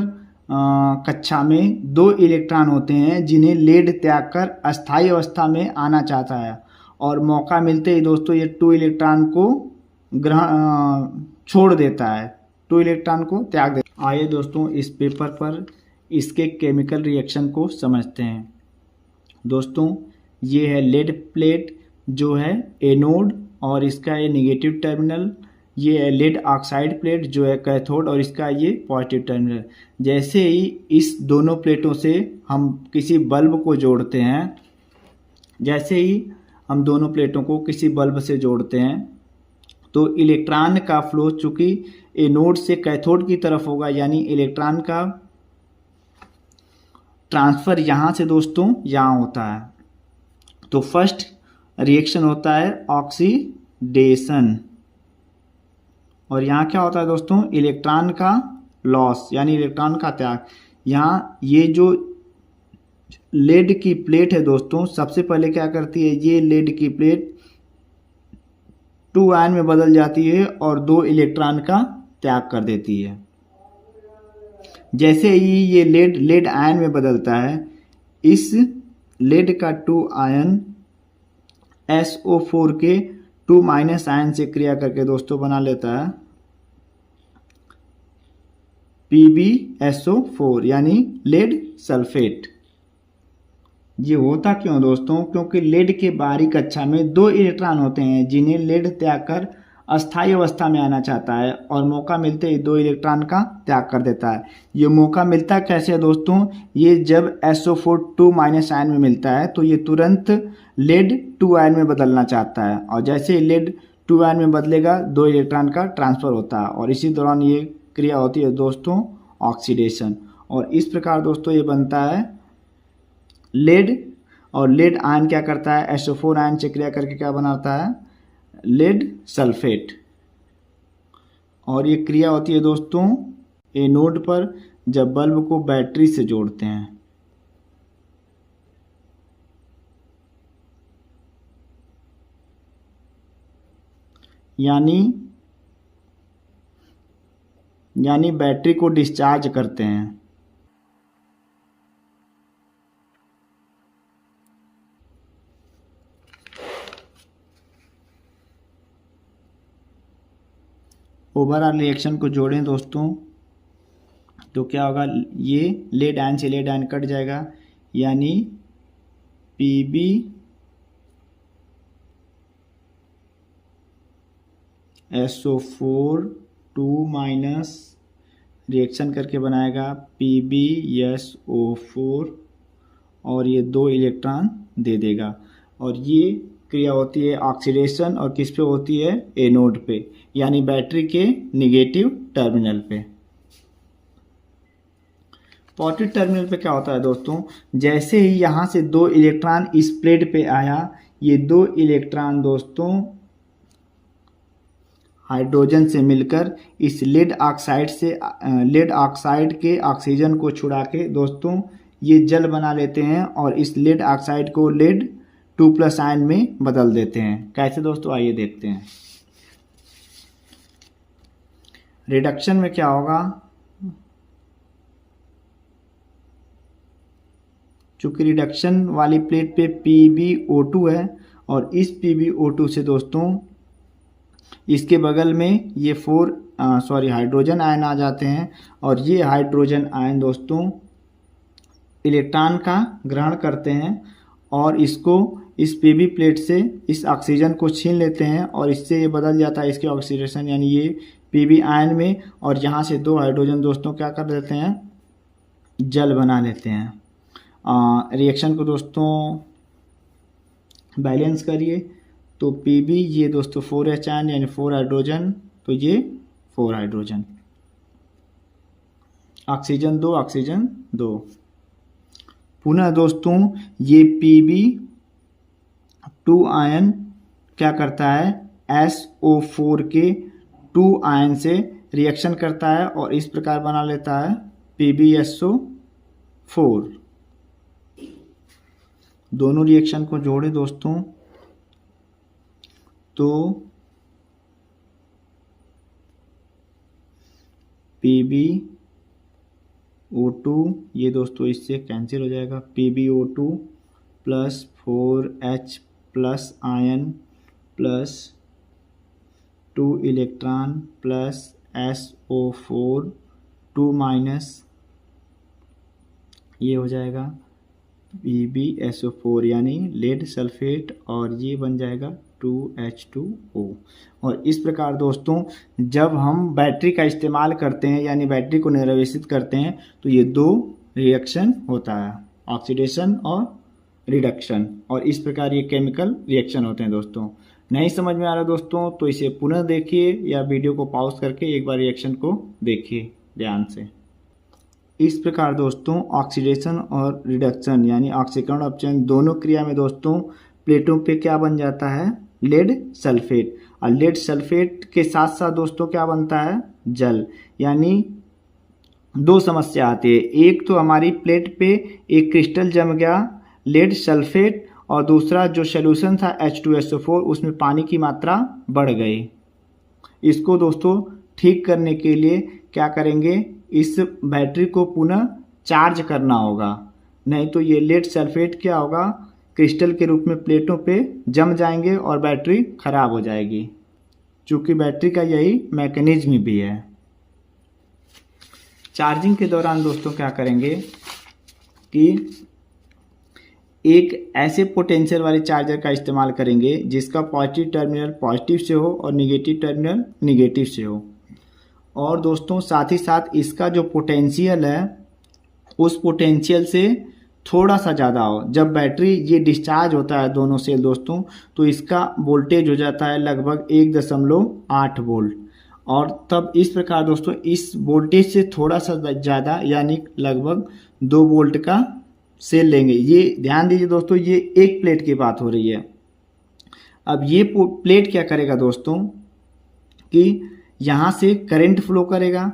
कक्षा में 2 इलेक्ट्रॉन होते हैं जिन्हें लेड त्याग कर अस्थायी अवस्था में आना चाहता है और मौका मिलते ही दोस्तों ये 2 इलेक्ट्रॉन को छोड़ देता है, 2 इलेक्ट्रॉन को त्याग देता है। आइए दोस्तों इस पेपर पर इसके केमिकल रिएक्शन को समझते हैं। दोस्तों ये है लेड प्लेट जो है एनोड और इसका ये निगेटिव टर्मिनल, ये है लेड ऑक्साइड प्लेट जो है कैथोड और इसका ये पॉजिटिव टर्मिनल। जैसे ही इस दोनों प्लेटों से हम किसी बल्ब को जोड़ते हैं, जैसे ही हम दोनों प्लेटों को किसी बल्ब से जोड़ते हैं तो इलेक्ट्रॉन का फ्लो चूंकि एनोड से कैथोड की तरफ होगा यानी इलेक्ट्रॉन का ट्रांसफ़र यहाँ से दोस्तों यहाँ होता है। तो फर्स्ट रिएक्शन होता है ऑक्सीडेशन और यहाँ क्या होता है दोस्तों इलेक्ट्रॉन का लॉस यानी इलेक्ट्रॉन का त्याग। यहाँ ये जो लेड की प्लेट है दोस्तों सबसे पहले क्या करती है, ये लेड की प्लेट 2 आयन में बदल जाती है और 2 इलेक्ट्रॉन का त्याग कर देती है। जैसे ही ये लेड आयन में बदलता है, इस लेड का 2 आयन SO4 के 2- आयन से क्रिया करके दोस्तों बना लेता है PbSO4 यानी लेड सल्फेट। ये होता क्यों दोस्तों, क्योंकि लेड के बाहरी कक्षा में 2 इलेक्ट्रॉन होते हैं जिन्हें लेड त्याग कर अस्थायी अवस्था में आना चाहता है और मौका मिलते ही 2 इलेक्ट्रॉन का त्याग कर देता है। ये मौका मिलता कैसे है दोस्तों, ये जब SO4 2- आयन में मिलता है तो ये तुरंत लेड 2 आयन में बदलना चाहता है और जैसे ही लेड 2 आयन में बदलेगा 2 इलेक्ट्रॉन का ट्रांसफ़र होता है और इसी दौरान ये क्रिया होती है दोस्तों ऑक्सीडेशन। और इस प्रकार दोस्तों ये बनता है लेड और लेड आयन क्या करता है SO4 आयन से क्रिया करके क्या बनाता है लेड सल्फेट। और ये क्रिया होती है दोस्तों एनोड पर जब बल्ब को बैटरी से जोड़ते हैं। यानी बैटरी को डिस्चार्ज करते हैं। ओवरऑल रिएक्शन को जोड़ें दोस्तों तो क्या होगा, ये लेड आयन से लेड आयन कट जाएगा यानी PbSO4 2- रिएक्शन करके बनाएगा PbSO4 और ये 2 इलेक्ट्रॉन दे देगा। और ये क्रिया होती है ऑक्सीडेशन और किस पे होती है एनोड पे यानी बैटरी के निगेटिव टर्मिनल पे। पॉजिटिव टर्मिनल पे क्या होता है दोस्तों, जैसे ही यहाँ से 2 इलेक्ट्रॉन इस प्लेट पे आया, ये 2 इलेक्ट्रॉन दोस्तों हाइड्रोजन से मिलकर इस लेड ऑक्साइड के ऑक्सीजन को छुड़ा के दोस्तों ये जल बना लेते हैं और इस लेड ऑक्साइड को लेड 2+ आयन में बदल देते हैं। कैसे दोस्तों, आइए देखते हैं। रिडक्शन में क्या होगा, चूंकि रिडक्शन वाली प्लेट पे PbO2 है और इस PbO2 से दोस्तों इसके बगल में ये हाइड्रोजन आयन आ जाते हैं और ये हाइड्रोजन आयन दोस्तों इलेक्ट्रॉन का ग्रहण करते हैं और इसको इस Pb प्लेट से इस ऑक्सीजन को छीन लेते हैं और इससे ये बदल जाता है इसके ऑक्सीडेशन, यानी ये Pb आयन में, और यहाँ से 2 हाइड्रोजन दोस्तों क्या कर देते हैं, जल बना लेते हैं। रिएक्शन को दोस्तों बैलेंस करिए तो Pb ये दोस्तों 4H आयन यानी 4 हाइड्रोजन, तो ये 4 हाइड्रोजन, ऑक्सीजन 2 पुनः दोस्तों ये Pb2 आयन क्या करता है, SO4 के 2 आयन से रिएक्शन करता है और इस प्रकार बना लेता है PbSO4। दोनों रिएक्शन को जोड़े दोस्तों तो PbO2 ये दोस्तों इससे कैंसिल हो जाएगा, PbO2 plus 4H plus ion plus 2 electron plus SO4 2 minus ये हो जाएगा PbSO4 यानी लेड सल्फेट और ये बन जाएगा 2H2O। और इस प्रकार दोस्तों जब हम बैटरी का इस्तेमाल करते हैं यानी बैटरी को निर्वसित करते हैं तो ये 2 रिएक्शन होता है, ऑक्सीडेशन और रिडक्शन, और इस प्रकार ये केमिकल रिएक्शन होते हैं। दोस्तों नहीं समझ में आ रहा दोस्तों तो इसे पुनः देखिए या वीडियो को पॉज करके एक बार रिएक्शन को देखिए ध्यान से। इस प्रकार दोस्तों ऑक्सीडेशन और रिडक्शन यानी ऑक्सीकरण अपचयन दोनों क्रिया में दोस्तों प्लेटों पे क्या बन जाता है, लेड सल्फेट, और लेड सल्फेट के साथ साथ दोस्तों क्या बनता है, जल। यानी 2 समस्या आती है, एक तो हमारी प्लेट पे एक क्रिस्टल जम गया लेड सल्फेट और दूसरा जो सोल्यूशन था H2SO4 उसमें पानी की मात्रा बढ़ गई। इसको दोस्तों ठीक करने के लिए क्या करेंगे, इस बैटरी को पुनः चार्ज करना होगा, नहीं तो ये लेड सल्फेट क्या होगा, क्रिस्टल के रूप में प्लेटों पे जम जाएंगे और बैटरी खराब हो जाएगी, चूँकि बैटरी का यही मैकेनिज्म भी है। चार्जिंग के दौरान दोस्तों क्या करेंगे कि एक ऐसे पोटेंशियल वाले चार्जर का इस्तेमाल करेंगे जिसका पॉजिटिव टर्मिनल पॉजिटिव से हो और निगेटिव टर्मिनल निगेटिव से हो, और दोस्तों साथ ही साथ इसका जो पोटेंशियल है उस पोटेंशियल से थोड़ा सा ज़्यादा हो। जब बैटरी ये डिस्चार्ज होता है दोनों सेल दोस्तों तो इसका वोल्टेज हो जाता है लगभग 1.8 वोल्ट, और तब इस प्रकार दोस्तों इस वोल्टेज से थोड़ा सा ज़्यादा यानी लगभग 2 वोल्ट का सेल लेंगे। ये ध्यान दीजिए दोस्तों, ये एक प्लेट की बात हो रही है। अब ये प्लेट क्या करेगा दोस्तों कि यहाँ से करंट फ्लो करेगा,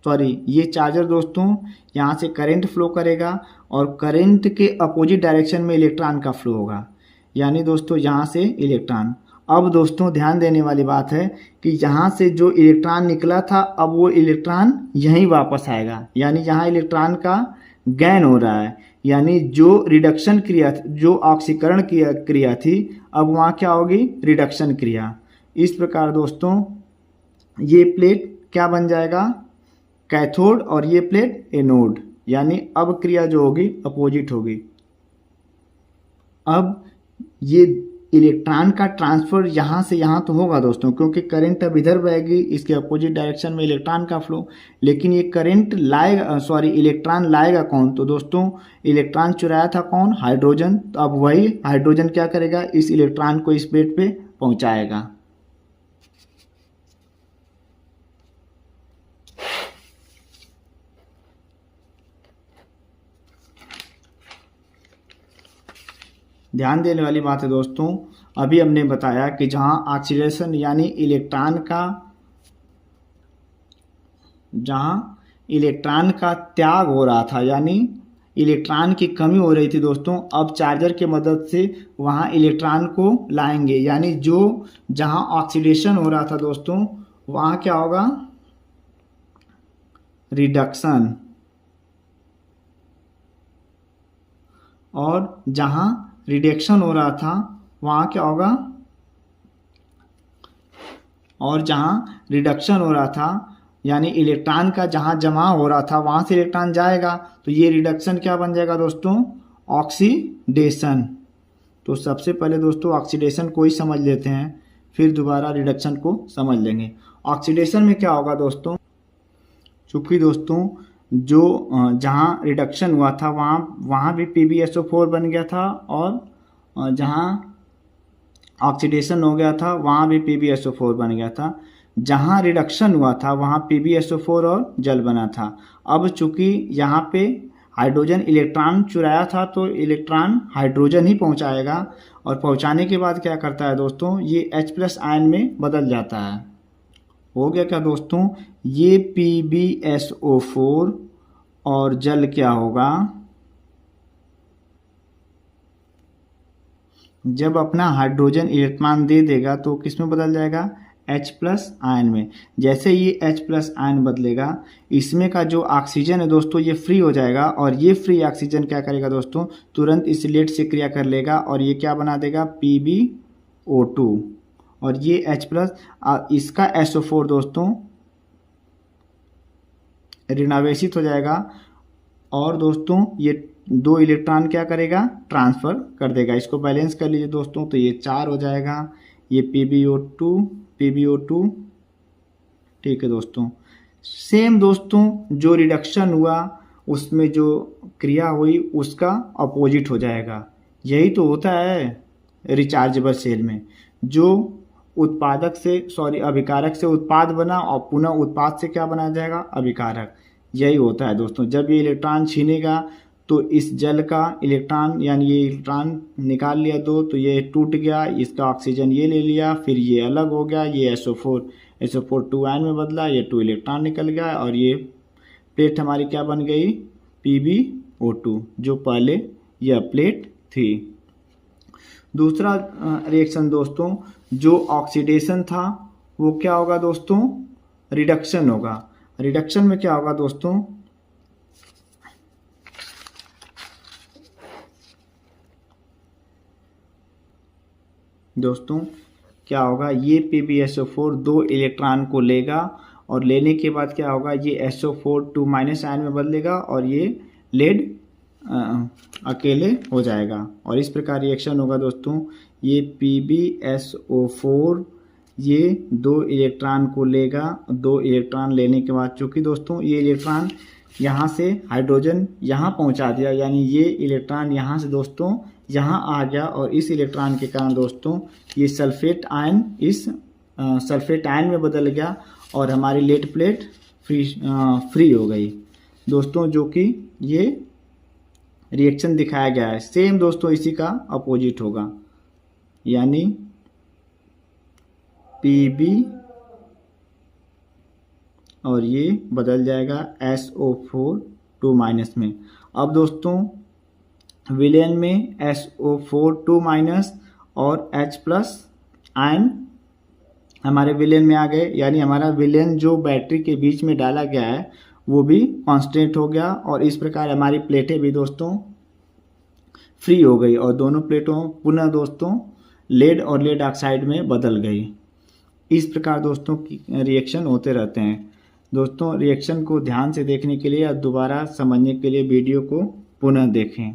ये चार्जर दोस्तों यहाँ से करंट फ्लो करेगा और करंट के अपोजिट डायरेक्शन में इलेक्ट्रॉन का फ्लो होगा, यानी दोस्तों यहाँ से इलेक्ट्रॉन। अब दोस्तों ध्यान देने वाली बात है कि यहाँ से जो इलेक्ट्रॉन निकला था अब वो इलेक्ट्रॉन यहीं वापस आएगा, यानी यहाँ इलेक्ट्रॉन का गेन हो रहा है, यानी जो रिडक्शन क्रिया जो ऑक्सीकरण क्रिया थी अब वहाँ क्या होगी, रिडक्शन क्रिया। इस प्रकार दोस्तों ये प्लेट क्या बन जाएगा, कैथोड, और ये प्लेट एनोड, यानी अब क्रिया जो होगी अपोजिट होगी। अब ये इलेक्ट्रॉन का ट्रांसफर यहाँ से यहाँ तो होगा दोस्तों, क्योंकि करंट अब इधर बहेगी, इसके अपोजिट डायरेक्शन में इलेक्ट्रॉन का फ्लो, लेकिन ये करंट लाएगा इलेक्ट्रॉन लाएगा कौन, तो दोस्तों इलेक्ट्रॉन चुराया था कौन, हाइड्रोजन। तो अब वही हाइड्रोजन क्या करेगा, इस इलेक्ट्रॉन को इस प्लेट पे पहुँचाएगा। ध्यान देने वाली बात है दोस्तों, अभी हमने बताया कि जहां ऑक्सीडेशन यानी इलेक्ट्रॉन का त्याग हो रहा था, यानी इलेक्ट्रॉन की कमी हो रही थी दोस्तों, अब चार्जर की मदद से वहां इलेक्ट्रॉन को लाएंगे, यानी जो जहां ऑक्सीडेशन हो रहा था दोस्तों वहां क्या होगा, रिडक्शन, और जहां रिडक्शन हो रहा था वहां क्या होगा, और जहां रिडक्शन हो रहा था यानी इलेक्ट्रॉन का जहां जमा हो रहा था वहां से इलेक्ट्रॉन जाएगा, तो ये रिडक्शन क्या बन जाएगा दोस्तों, ऑक्सीडेशन। तो सबसे पहले दोस्तों ऑक्सीडेशन को ही समझ लेते हैं, फिर दोबारा रिडक्शन को समझ लेंगे। ऑक्सीडेशन में क्या होगा दोस्तों, चूंकि दोस्तों जो जहां रिडक्शन हुआ था वहां भी PbSO4 बन गया था, और जहां ऑक्सीडेशन हो गया था वहां भी PbSO4 बन गया था। जहां रिडक्शन हुआ था वहां PbSO4 और जल बना था। अब चूंकि यहाँ पे हाइड्रोजन इलेक्ट्रॉन चुराया था तो इलेक्ट्रॉन हाइड्रोजन ही पहुंचाएगा, और पहुंचाने के बाद क्या करता है दोस्तों, ये H+ आयन में बदल जाता है। हो गया क्या दोस्तों, ये PbSO4 और जल क्या होगा, जब अपना हाइड्रोजन इलेक्ट्रॉन दे देगा तो किस में बदल जाएगा, H+ आयन में। जैसे ये H+ आयन बदलेगा, इसमें का जो ऑक्सीजन है दोस्तों ये फ्री हो जाएगा, और ये फ्री ऑक्सीजन क्या करेगा दोस्तों, तुरंत इस लेड से क्रिया कर लेगा और ये क्या बना देगा, PbO2, और ये H+, इसका SO4 दोस्तों ऋणावेशित हो जाएगा, और दोस्तों ये 2 इलेक्ट्रॉन क्या करेगा, ट्रांसफर कर देगा। इसको बैलेंस कर लीजिए दोस्तों, तो ये 4 हो जाएगा, ये PbO2, ठीक है दोस्तों। सेम दोस्तों जो रिडक्शन हुआ उसमें जो क्रिया हुई उसका अपोजिट हो जाएगा। यही तो होता है रिचार्जेबल सेल में, जो अभिकारक से उत्पाद बना और पुनः उत्पाद से क्या बना जाएगा, अभिकारक। यही होता है दोस्तों, जब ये इलेक्ट्रॉन छीनेगा तो इस जल का इलेक्ट्रॉन यानी ये इलेक्ट्रॉन निकाल लिया 2, तो ये टूट गया, इसका ऑक्सीजन ये ले लिया, फिर ये अलग हो गया, ये SO4 2 आयन में बदला, ये 2 इलेक्ट्रॉन निकल गया, और ये प्लेट हमारी क्या बन गई, PbO2, जो पहले यह प्लेट थी। दूसरा रिएक्शन दोस्तों, जो ऑक्सीडेशन था वो क्या होगा दोस्तों, रिडक्शन होगा। रिडक्शन में क्या होगा दोस्तों क्या होगा, ये PbSO4 2 इलेक्ट्रॉन को लेगा, और लेने के बाद क्या होगा, ये SO4 2- आयन में बदलेगा, और ये लेड अकेले हो जाएगा, और इस प्रकार रिएक्शन होगा दोस्तों। ये PbSO4 ये 2 इलेक्ट्रॉन को लेगा, 2 इलेक्ट्रॉन लेने के बाद चूँकि दोस्तों ये इलेक्ट्रॉन यहाँ से हाइड्रोजन यहाँ पहुँचा दिया, यानी ये इलेक्ट्रॉन यहाँ से दोस्तों यहाँ आ गया, और इस इलेक्ट्रॉन के कारण दोस्तों ये सल्फेट आयन इस सल्फेट आयन में बदल गया, और हमारी लेड प्लेट फ्री हो गई दोस्तों, जो कि ये रिएक्शन दिखाया गया है। सेम दोस्तों इसी का अपोजिट होगा, यानी Pb और ये बदल जाएगा SO4 2- में। अब दोस्तों विलेन में SO4 2- और H+ आयन हमारे विलेन में आ गए, यानी हमारा विलेन जो बैटरी के बीच में डाला गया है वो भी कांस्टेंट हो गया, और इस प्रकार हमारी प्लेटें भी दोस्तों फ्री हो गई, और दोनों प्लेटों पुनः दोस्तों लेड और लेड ऑक्साइड में बदल गई। इस प्रकार दोस्तों रिएक्शन होते रहते हैं। दोस्तों रिएक्शन को ध्यान से देखने के लिए या दोबारा समझने के लिए वीडियो को पुनः देखें।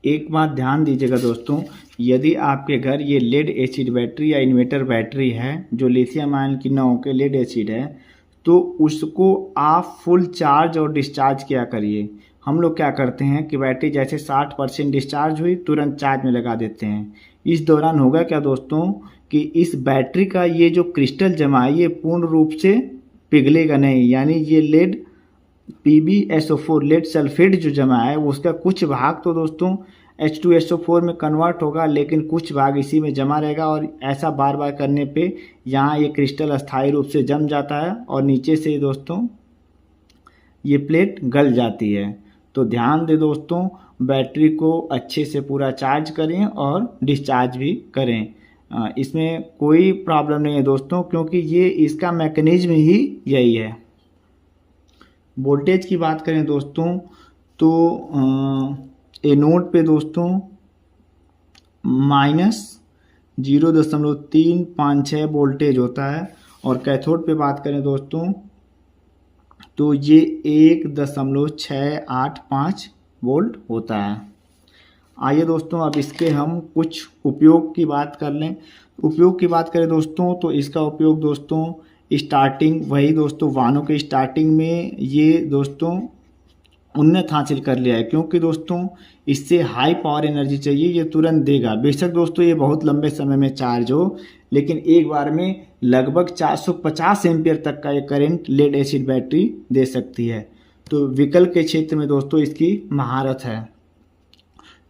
एक बात ध्यान दीजिएगा दोस्तों, यदि आपके घर ये लेड एसिड बैटरी या इन्वर्टर बैटरी है जो लिथियम आयन की न होकर लेड एसिड है, तो उसको आप फुल चार्ज और डिस्चार्ज किया करिए। हम लोग क्या करते हैं कि बैटरी जैसे 60% डिस्चार्ज हुई तुरंत चार्ज में लगा देते हैं। इस दौरान होगा क्या दोस्तों कि इस बैटरी का ये जो क्रिस्टल जमा है ये पूर्ण रूप से पिघलेगा नहीं, यानी ये लेड PbSO4 लेड सल्फेट जो जमा है उसका कुछ भाग तो दोस्तों H2SO4 में कन्वर्ट होगा, लेकिन कुछ भाग इसी में जमा रहेगा और ऐसा बार बार करने पे यहाँ ये क्रिस्टल अस्थायी रूप से जम जाता है और नीचे से दोस्तों ये प्लेट गल जाती है। तो ध्यान दें दोस्तों, बैटरी को अच्छे से पूरा चार्ज करें और डिस्चार्ज भी करें। इसमें कोई प्रॉब्लम नहीं है दोस्तों, क्योंकि ये इसका मैकेनिज्म ही यही है। वोल्टेज की बात करें दोस्तों तो एनोड पे दोस्तों -0.356 वोल्टेज होता है और कैथोड पे बात करें दोस्तों तो ये 1.685 वोल्ट होता है। आइए दोस्तों अब इसके हम कुछ उपयोग की बात कर लें। उपयोग की बात करें दोस्तों तो इसका उपयोग दोस्तों स्टार्टिंग वही दोस्तों वाहनों के स्टार्टिंग में ये दोस्तों उन्नत हासिल कर लिया है, क्योंकि दोस्तों इससे हाई पावर एनर्जी चाहिए, ये तुरंत देगा। बेशक दोस्तों ये बहुत लंबे समय में चार्ज हो, लेकिन एक बार में लगभग 450 एम्पियर तक का ये करंट लेड एसिड बैटरी दे सकती है। तो विकल्प के क्षेत्र में दोस्तों इसकी महारत है।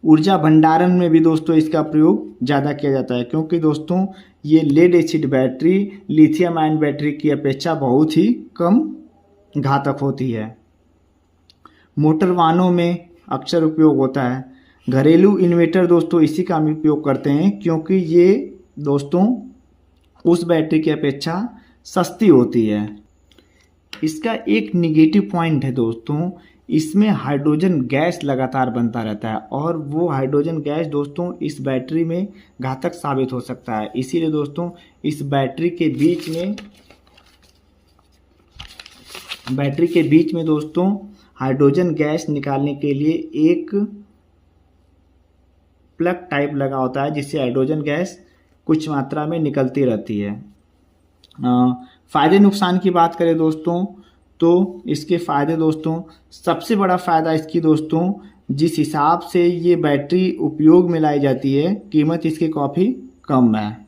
ऊर्जा भंडारण में भी दोस्तों इसका प्रयोग ज़्यादा किया जाता है, क्योंकि दोस्तों ये lead acid battery lithium ion battery की अपेक्षा बहुत ही कम घातक होती है। मोटर वाहनों में अक्सर उपयोग होता है। घरेलू इन्वर्टर दोस्तों इसी का हम उपयोग करते हैं, क्योंकि ये दोस्तों उस बैटरी की अपेक्षा सस्ती होती है। इसका एक निगेटिव पॉइंट है दोस्तों, इसमें हाइड्रोजन गैस लगातार बनता रहता है और वो हाइड्रोजन गैस दोस्तों इस बैटरी में घातक साबित हो सकता है। इसीलिए दोस्तों इस बैटरी के बीच में दोस्तों हाइड्रोजन गैस निकालने के लिए एक प्लग टाइप लगा होता है, जिससे हाइड्रोजन गैस कुछ मात्रा में निकलती रहती है। फ़ायदे नुकसान की बात करें दोस्तों तो इसके फ़ायदे दोस्तों सबसे बड़ा फ़ायदा इसकी दोस्तों जिस हिसाब से ये बैटरी उपयोग में लाई जाती है, कीमत इसकी काफ़ी कम है।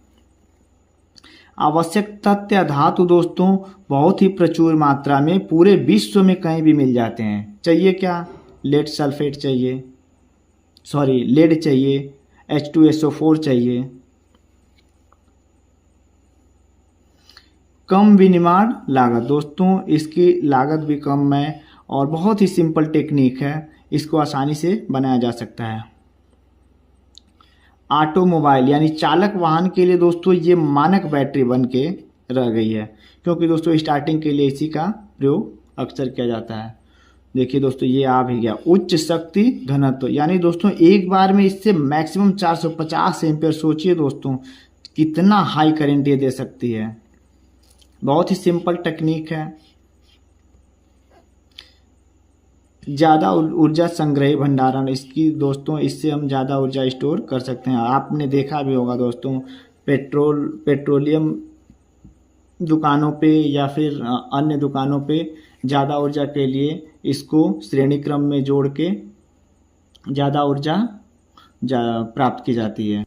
आवश्यक तत्व धातु दोस्तों बहुत ही प्रचुर मात्रा में पूरे विश्व में कहीं भी मिल जाते हैं। चाहिए क्या? लेड सल्फेट चाहिए, लेड चाहिए, H2SO4 चाहिए। कम विनिर्माण लागत दोस्तों, इसकी लागत भी कम है और बहुत ही सिंपल टेक्निक है, इसको आसानी से बनाया जा सकता है। ऑटोमोबाइल यानी चालक वाहन के लिए दोस्तों ये मानक बैटरी बन के रह गई है, क्योंकि दोस्तों स्टार्टिंग के लिए इसी का प्रयोग अक्सर किया जाता है। देखिए दोस्तों ये आ भी गया। उच्च शक्ति घनत्व यानी दोस्तों एक बार में इससे मैक्सिमम 450 एम्पीयर, सोचिए दोस्तों कितना हाई करंट ये दे सकती है। बहुत ही सिंपल टेक्निक है। ज़्यादा ऊर्जा संग्रही भंडारण, इसकी दोस्तों इससे हम ज़्यादा ऊर्जा स्टोर कर सकते हैं। आपने देखा भी होगा दोस्तों पेट्रोलियम दुकानों पे या फिर अन्य दुकानों पे ज़्यादा ऊर्जा के लिए इसको श्रेणी क्रम में जोड़ के ज़्यादा ऊर्जा प्राप्त की जाती है।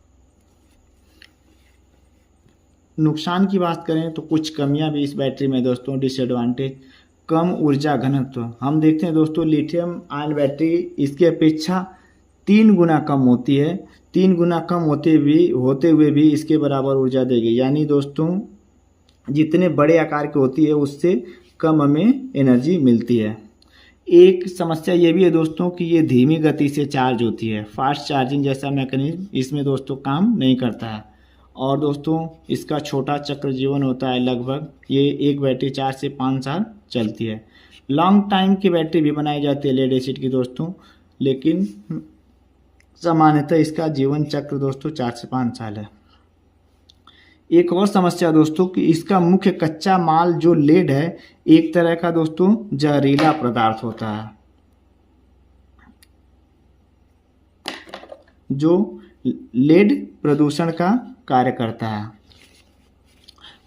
नुकसान की बात करें तो कुछ कमियां भी इस बैटरी में दोस्तों। डिसएडवांटेज, कम ऊर्जा घनत्व। हम देखते हैं दोस्तों लिथियम आयन बैटरी इसकी अपेक्षा 3 गुना कम होती है। 3 गुना कम होते हुए भी इसके बराबर ऊर्जा देगी, यानी दोस्तों जितने बड़े आकार की होती है उससे कम हमें एनर्जी मिलती है। एक समस्या ये भी है दोस्तों कि ये धीमी गति से चार्ज होती है। फास्ट चार्जिंग जैसा मैकेनिज्म इसमें दोस्तों काम नहीं करता है। और दोस्तों इसका छोटा चक्र जीवन होता है, लगभग ये एक बैटरी 4 से 5 साल चलती है। लॉन्ग टाइम की बैटरी भी बनाई जाती है लेड एसिड की दोस्तों, लेकिन सामान्यतः इसका जीवन चक्र दोस्तों 4 से 5 साल है। एक और समस्या दोस्तों कि इसका मुख्य कच्चा माल जो लेड है एक तरह का दोस्तों जहरीला पदार्थ होता है, जो लेड प्रदूषण का कार्य करता है।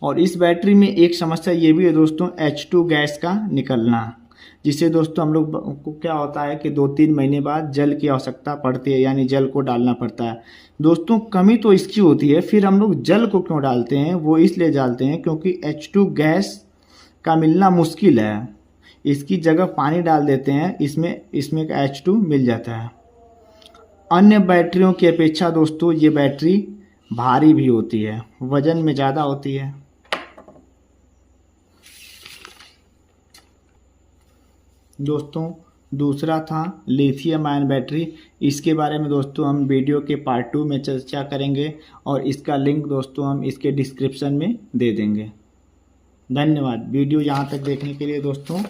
और इस बैटरी में एक समस्या ये भी है दोस्तों H2 गैस का निकलना, जिससे दोस्तों हम लोग को क्या होता है कि 2-3 महीने बाद जल की आवश्यकता पड़ती है, यानी जल को डालना पड़ता है। दोस्तों कमी तो इसकी होती है, फिर हम लोग जल को क्यों डालते हैं? वो इसलिए डालते हैं क्योंकि H2 गैस का मिलना मुश्किल है। इसकी जगह पानी डाल देते हैं, इसमें का H2 मिल जाता है। अन्य बैटरियों की अपेक्षा दोस्तों ये बैटरी भारी भी होती है, वजन में ज़्यादा होती है। दोस्तों दूसरा था लिथियम आयन बैटरी। इसके बारे में दोस्तों हम वीडियो के पार्ट 2 में चर्चा करेंगे और इसका लिंक दोस्तों हम इसके डिस्क्रिप्शन में दे देंगे। धन्यवाद वीडियो यहाँ तक देखने के लिए दोस्तों,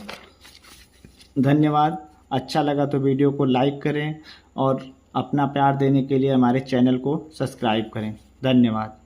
धन्यवाद। अच्छा लगा तो वीडियो को लाइक करें और अपना प्यार देने के लिए हमारे चैनल को सब्सक्राइब करें। धन्यवाद।